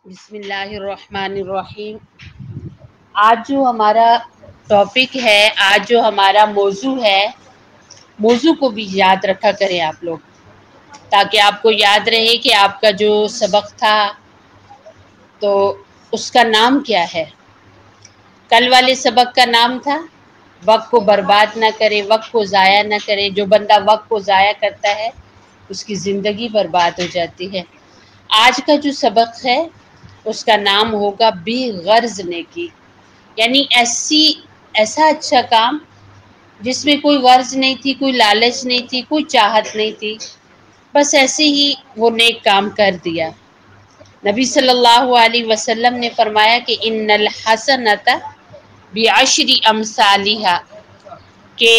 بسم اللہ الرحمن الرحیم۔ آج جو ہمارا ٹاپک ہے، آج جو ہمارا موضوع ہے، موضوع کو بھی یاد رکھا کریں آپ لوگ، تاکہ آپ کو یاد رہے کہ آپ کا جو سبق تھا تو اس کا نام کیا ہے۔ کل والے سبق کا نام تھا وقت کو برباد نہ کرے، وقت کو ضائع نہ کرے۔ جو بندہ وقت کو ضائع کرتا ہے اس کی زندگی برباد ہو جاتی ہے۔ آج کا جو سبق ہے اس کا نام ہوگا بے غرض نیکی، یعنی ایسا اچھا کام جس میں کوئی غرض نہیں تھی، کوئی لالچ نہیں تھی، کوئی چاہت نہیں تھی، بس ایسے ہی وہ نیک کام کر دیا۔ نبی صلی اللہ علیہ وسلم نے فرمایا کہ ان الحسنۃ بعشر امثالھا، کہ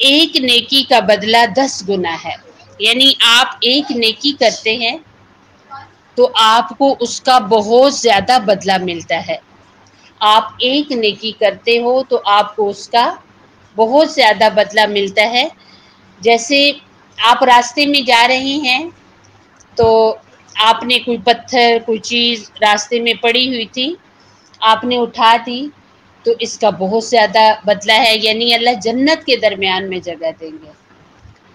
ایک نیکی کا بدلہ 10 گنا ہے۔ یعنی آپ ایک نیکی کرتے ہیں تو آپ کو اس کا بہت زیادہ بدلہ ملتا ہے۔ آپ ایک نیکی کرتے ہو تو آپ کو اس کا بہت زیادہ بدلہ ملتا ہے۔ جیسے آپ راستے میں جا رہے ہیں تو آپ نے کوئی پتھر، کوئی چیز راستے میں پڑی ہوئی تھی، آپ نے اٹھا دی تو اس کا بہت زیادہ بدلہ ہے، یعنی اللہ جنت کے درمیان میں جگہ دیں گے۔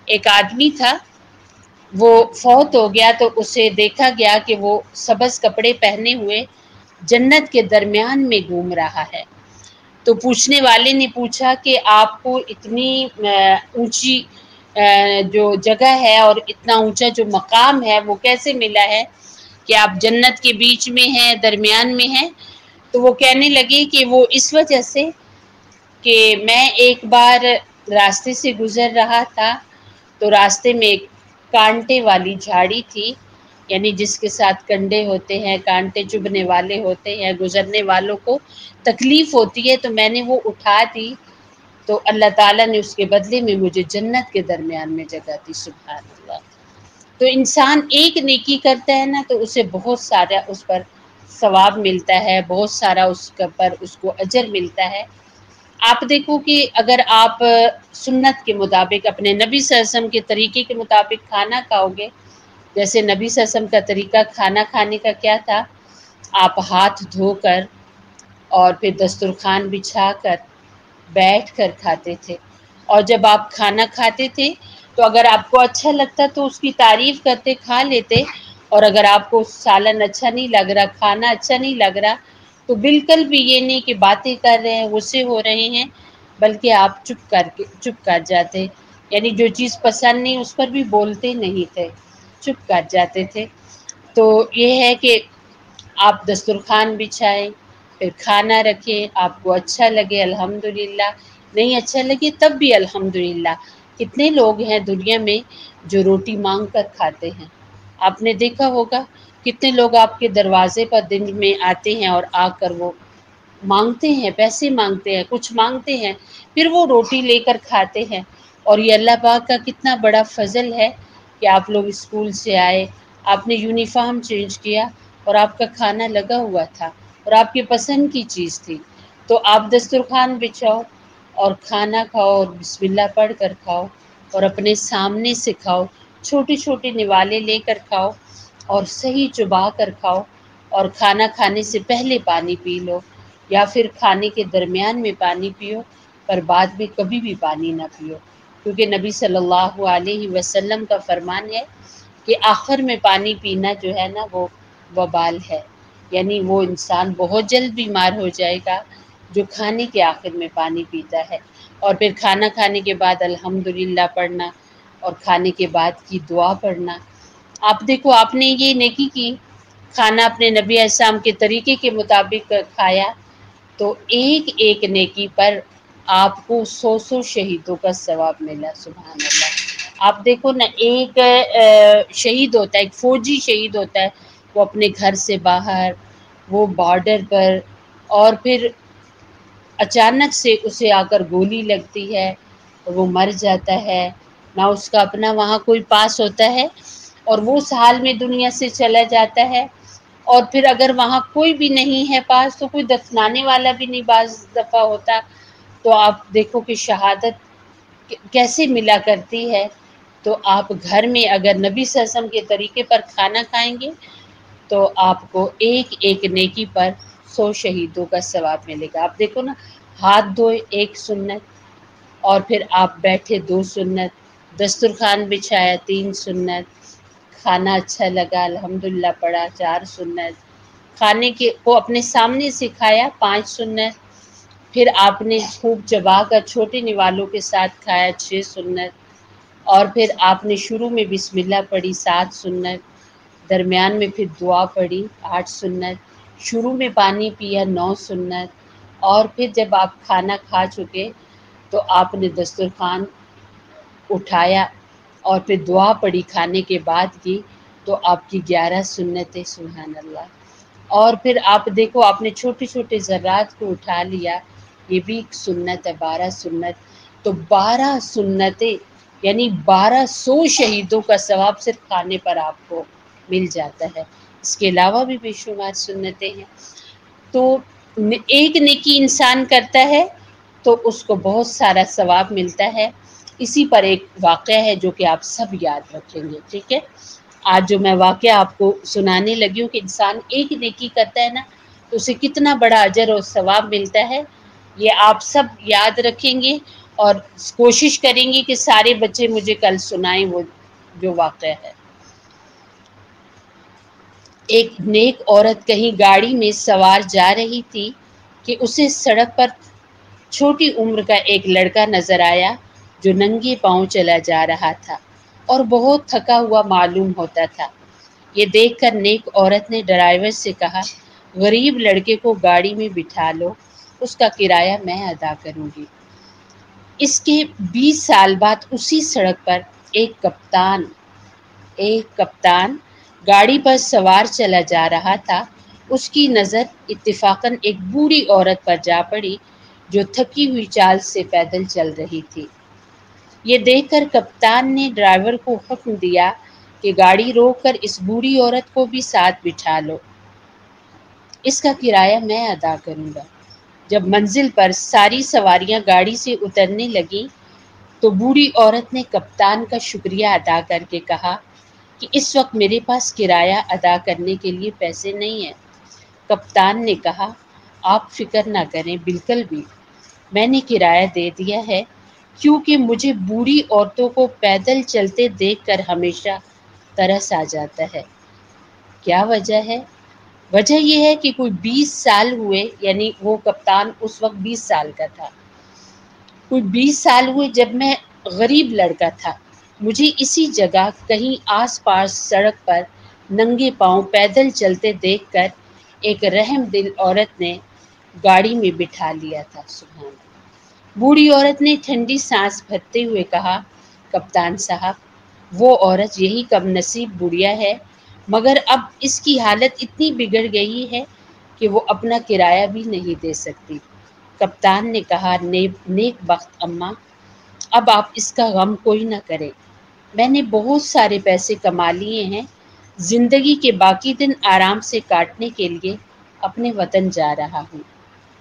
ایک آدمی تھا، وہ فوت ہو گیا تو اسے دیکھا گیا کہ وہ سبز کپڑے پہنے ہوئے جنت کے درمیان میں گھوم رہا ہے۔ تو پوچھنے والے نے پوچھا کہ آپ کو اتنی اونچی جو جگہ ہے اور اتنا اونچا جو مقام ہے وہ کیسے ملا ہے کہ آپ جنت کے بیچ میں ہیں، درمیان میں ہیں؟ تو وہ کہنے لگے کہ وہ اس وجہ سے کہ میں ایک بار راستے سے گزر رہا تھا تو راستے میں ایک کانٹے والی جھاڑی تھی، یعنی جس کے ساتھ کنڈے ہوتے ہیں، کانٹے چبھنے والے ہوتے ہیں، گزرنے والوں کو تکلیف ہوتی ہے، تو میں نے وہ اٹھا دی تو اللہ تعالیٰ نے اس کے بدلے میں مجھے جنت کے درمیان میں جگہ دی۔ سبحان اللہ۔ تو انسان ایک نیکی کرتا ہے نا تو اسے بہت سارا اس پر ثواب ملتا ہے، بہت سارا اس پر اس کو اجر ملتا ہے۔ آپ دیکھو کہ اگر آپ سنت کے مطابق، اپنے نبی صلی اللہ علیہ وسلم کے طریقے کے مطابق کھانا کھاؤ گے، جیسے نبی صلی اللہ علیہ وسلم کا طریقہ کھانا کھانے کا کیا تھا، آپ ہاتھ دھو کر اور پھر دسترخوان بچھا کر بیٹھ کر کھاتے تھے، اور جب آپ کھانا کھاتے تھے تو اگر آپ کو اچھا لگتا تو اس کی تعریف کرتے، کھا لیتے، اور اگر آپ کو سالن اچھا نہیں لگ رہا، کھانا اچھا نہیں لگ رہا، تو بالکل بھی یہ نہیں کہ باتیں کر رہے ہیں، غصے ہو رہے ہیں، بلکہ آپ چپ کر جاتے، یعنی جو چیز پسند نہیں اس پر بھی بولتے نہیں تھے، چپ کر جاتے تھے۔ تو یہ ہے کہ آپ دسترخوان بچھائیں، پھر کھانا رکھیں، آپ کو اچھا لگے الحمدللہ، نہیں اچھا لگے تب بھی الحمدللہ۔ کتنے لوگ ہیں دنیا میں جو روٹی مانگ کر کھاتے ہیں، آپ نے دیکھا ہوگا کتنے لوگ آپ کے دروازے پر دن میں آتے ہیں اور آ کر وہ مانگتے ہیں، پیسے مانگتے ہیں، کچھ مانگتے ہیں، پھر وہ روٹی لے کر کھاتے ہیں۔ اور یہ اللہ پاک کا کتنا بڑا فضل ہے کہ آپ لوگ اسکول سے آئے، آپ نے یونیفارم چینج کیا اور آپ کا کھانا لگا ہوا تھا اور آپ کی پسند کی چیز تھی، تو آپ دسترخوان بچھاؤ اور کھانا کھاؤ اور بسم اللہ پڑھ کر کھاؤ، اور اپنے سامنے سے کھاؤ، چھوٹے چھوٹے نوالے لے کر کھاؤ اور صحیح چبا کر کھاؤ، اور کھانا کھانے سے پہلے پانی پی لو یا پھر کھانے کے درمیان میں پانی پیو، پر بعد میں کبھی بھی پانی نہ پیو، کیونکہ نبی صلی اللہ علیہ وسلم کا فرمان ہے کہ آخر میں پانی پینا جو ہے نا وہ وبال ہے، یعنی وہ انسان بہت جلد بیمار ہو جائے گا جو کھانے کے آخر میں پانی پیتا ہے۔ اور پھر کھانا کھانے کے بعد الحمدللہ پڑھنا اور کھانے کے بعد کی دعا پڑھنا۔ آپ دیکھو آپ نے یہ نیکی کی، کھانا اپنے نبی علیہ السلام کے طریقے کے مطابق کھایا، تو ایک ایک نیکی پر آپ کو 100 شہیدوں کا ثواب ملا۔ سبحان اللہ۔ آپ دیکھو نا، ایک شہید ہوتا ہے، ایک فوجی شہید ہوتا ہے، وہ اپنے گھر سے باہر، وہ بارڈر پر، اور پھر اچانک سے اسے آ کر گولی لگتی ہے اور وہ مر جاتا ہے، نہ اس کا اپنا وہاں کوئی پاس ہوتا ہے، اور وہ اس حال میں دنیا سے چلا جاتا ہے، اور پھر اگر وہاں کوئی بھی نہیں ہے پاس تو کوئی دفنانے والا بھی نہیں بعض دفعہ ہوتا، تو آپ دیکھو کہ شہادت کیسے ملا کرتی ہے۔ تو آپ گھر میں اگر نبی صلی اللہ علیہ وسلم کے طریقے پر کھانا کھائیں گے تو آپ کو ایک ایک نیکی پر 100 شہیدوں کا ثواب ملے گا۔ آپ دیکھو نا، ہاتھ دھوئے 1 سنت، اور پھر آپ بیٹھے 2 سنت، دسترخوان بچھایا 3 سنت، کھانا اچھا لگا الحمدللہ پڑھا 4 سنت، کھانے کو اپنے سامنے سے کھایا 5 سنت، پھر آپ نے خوب چبا کر چھوٹے نوالوں کے ساتھ کھایا 6 سنت، اور پھر آپ نے شروع میں بسم اللہ پڑھی 7 سنت، درمیان میں پھر دعا پڑھی 8 سنت، شروع میں پانی پیا 9 سنت، اور پھر جب آپ کھانا کھا چکے تو آپ نے دسترخوان اٹھایا اور پھر دعا پڑھی کھانے کے بعد کی، تو آپ کی 11 سنتیں، سبحان اللہ۔ اور پھر آپ دیکھو، آپ نے چھوٹے چھوٹے ذرات کو اٹھا لیا، یہ بھی ایک سنت ہے، 12 سنت، تو 12 سنتیں یعنی 1200 شہیدوں کا ثواب صرف کھانے پر آپ کو مل جاتا ہے۔ اس کے علاوہ بھی بے شمار سنتیں ہیں۔ تو ایک نیکی انسان کرتا ہے تو اس کو بہت سارا ثواب ملتا ہے۔ اسی پر ایک واقعہ ہے جو کہ آپ سب یاد رکھیں گے، ٹھیک ہے؟ آج جو میں واقعہ آپ کو سنانے لگی ہوں کہ انسان ایک نیکی کرتا ہے نا تو اسے کتنا بڑا اجر اور ثواب ملتا ہے، یہ آپ سب یاد رکھیں گے اور کوشش کریں گے کہ سارے بچے مجھے کل سنائیں وہ جو واقعہ ہے۔ ایک نیک عورت کہیں گاڑی میں سوار جا رہی تھی کہ اسے سڑک پر چھوٹی عمر کا ایک لڑکا نظر آیا جو ننگے پاؤں چلا جا رہا تھا اور بہت تھکا ہوا معلوم ہوتا تھا۔ یہ دیکھ کر نیک عورت نے ڈرائیور سے کہا، غریب لڑکے کو گاڑی میں بٹھا لو، اس کا کرایہ میں ادا کروں گی۔ اس کے 20 سال بعد اسی سڑک پر ایک کپتان گاڑی پر سوار چلا جا رہا تھا۔ اس کی نظر اتفاقاً ایک بوڑھی عورت پر جا پڑی جو تھکی ہوئی چال سے پیدل چل رہی تھی۔ یہ دیکھ کر کپتان نے ڈرائیور کو حکم دیا کہ گاڑی روک کر اس بوڑھی عورت کو بھی ساتھ بٹھا لو، اس کا کرایہ میں ادا کروں گا۔ جب منزل پر ساری سواریاں گاڑی سے اترنے لگیں تو بوڑھی عورت نے کپتان کا شکریہ ادا کر کے کہا کہ اس وقت میرے پاس کرایہ ادا کرنے کے لیے پیسے نہیں ہیں۔ کپتان نے کہا، آپ فکر نہ کریں، بالکل بھی، میں نے کرایہ دے دیا ہے، کیونکہ مجھے بوڑھی عورتوں کو پیدل چلتے دیکھ کر ہمیشہ ترس آ جاتا ہے۔ کیا وجہ ہے؟ وجہ یہ ہے کہ کوئی 20 سال ہوئے، یعنی وہ کپتان اس وقت 20 سال کا تھا، کوئی 20 سال ہوئے جب میں غریب لڑکا تھا، مجھے اسی جگہ کہیں آس پاس سڑک پر ننگے پاؤں پیدل چلتے دیکھ کر ایک رحم دل عورت نے گاڑی میں بٹھا لیا تھا۔ سبحان اللہ۔ بوڑھی عورت نے ٹھنڈی سانس بھرتے ہوئے کہا، کپتان صاحب، وہ عورت یہی کم نصیب بڑھیا ہے، مگر اب اس کی حالت اتنی بگڑ گئی ہے کہ وہ اپنا کرایہ بھی نہیں دے سکتی۔ کپتان نے کہا، نیک بخت اماں، اب آپ اس کا غم کوئی نہ کریں، میں نے بہت سارے پیسے کما لیے ہیں، زندگی کے باقی دن آرام سے کاٹنے کے لیے اپنے وطن جا رہا ہوں۔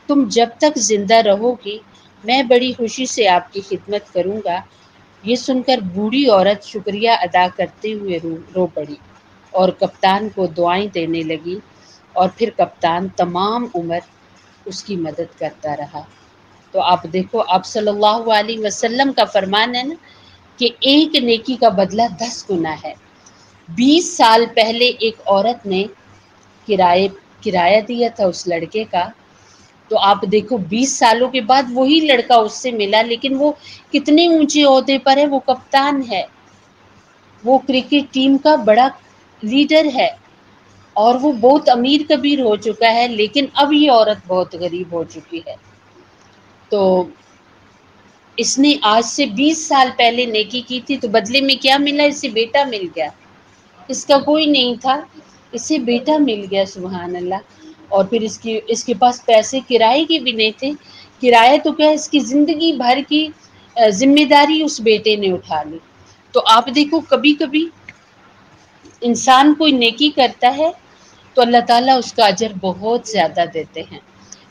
تم جب تک زندہ رہو گی میں بڑی خوشی سے آپ کی خدمت کروں گا۔ یہ سن کر بوڑھی عورت شکریہ ادا کرتے ہوئے رو پڑی اور کپتان کو دعائیں دینے لگی، اور پھر کپتان تمام عمر اس کی مدد کرتا رہا۔ تو آپ دیکھو، آپ صلی اللہ علیہ وسلم کا فرمان ہے نا کہ ایک نیکی کا بدلہ 10 گنا ہے۔ 20 سال پہلے ایک عورت نے کرایہ دیا تھا اس لڑکے کا، تو آپ دیکھو 20 سالوں کے بعد وہی لڑکا اس سے ملا، لیکن وہ کتنے اونچے عہدے پر ہے، وہ کپتان ہے، وہ کرکٹ ٹیم کا بڑا لیڈر ہے، اور وہ بہت امیر کبیر ہو چکا ہے، لیکن اب یہ عورت بہت غریب ہو چکی ہے۔ تو اس نے آج سے 20 سال پہلے نیکی کی تھی تو بدلے میں کیا ملا؟ اسے بیٹا مل گیا۔ اس کا کوئی نہیں تھا، اسے بیٹا مل گیا، سبحان اللہ۔ اور پھر اس کے پاس پیسے کرائے کے بھی نہیں تھے، کرایہ تو کیا، اس کی زندگی بھر کی ذمہ داری اس بیٹے نے اٹھا لی۔ تو آپ دیکھو، کبھی کبھی انسان کوئی نیکی کرتا ہے تو اللہ تعالیٰ اس کا اجر بہت زیادہ دیتے ہیں،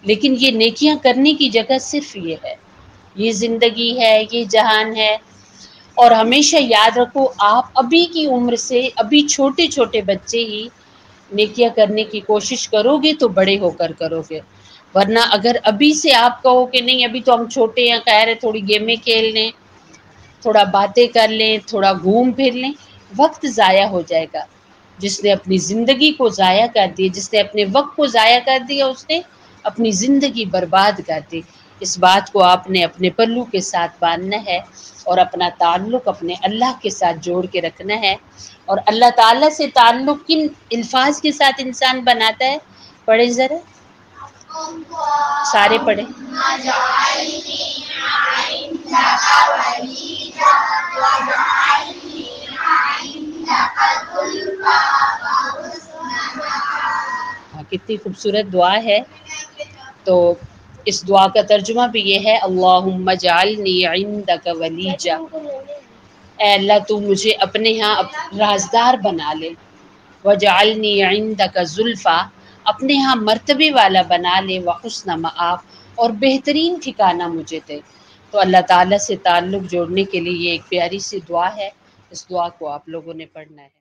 لیکن یہ نیکیاں کرنے کی جگہ صرف یہ ہے، یہ زندگی ہے، یہ جہان ہے۔ اور ہمیشہ یاد رکھو، آپ ابھی کی عمر سے، ابھی چھوٹے چھوٹے بچے ہی نیکیاں کرنے کی کوشش کرو گے تو بڑے ہو کر کرو گے، ورنہ اگر ابھی سے آپ کہو کہ نہیں ابھی تو ہم چھوٹے ہیں، خیر ہے تھوڑی گیمیں کھیل لیں، تھوڑا باتیں کر لیں، تھوڑا گھوم پھر لیں، وقت ضائع ہو جائے گا۔ جس نے اپنی زندگی کو ضائع کر دی، جس نے اپنے وقت کو ضائع کر دیا، اس نے اپنی زندگی برباد کر دی۔ اس بات کو آپ نے اپنے پلو کے ساتھ باندھنا ہے اور اپنا تعلق اپنے اللہ کے ساتھ جوڑ کے رکھنا ہے۔ اور اللہ تعالیٰ سے تعلق کن الفاظ کے ساتھ انسان بناتا ہے؟ پڑھیں ذرا، سارے پڑھیں۔ کتنی خوبصورت دعا ہے۔ تو اس دعا کا ترجمہ بھی یہ ہے، اللہم اجعلنی عندک ولیجا، اے اللہ تو مجھے اپنے ہاں رازدار بنا لے، وجعلنی عندک زلفا، اپنے ہاں مرتبے والا بنا لے، وحسن مآب، اور بہترین ٹھکانہ مجھے دے۔ تو اللہ تعالیٰ سے تعلق جوڑنے کے لیے یہ ایک پیاری سی دعا ہے، اس دعا کو آپ لوگوں نے پڑھنا ہے۔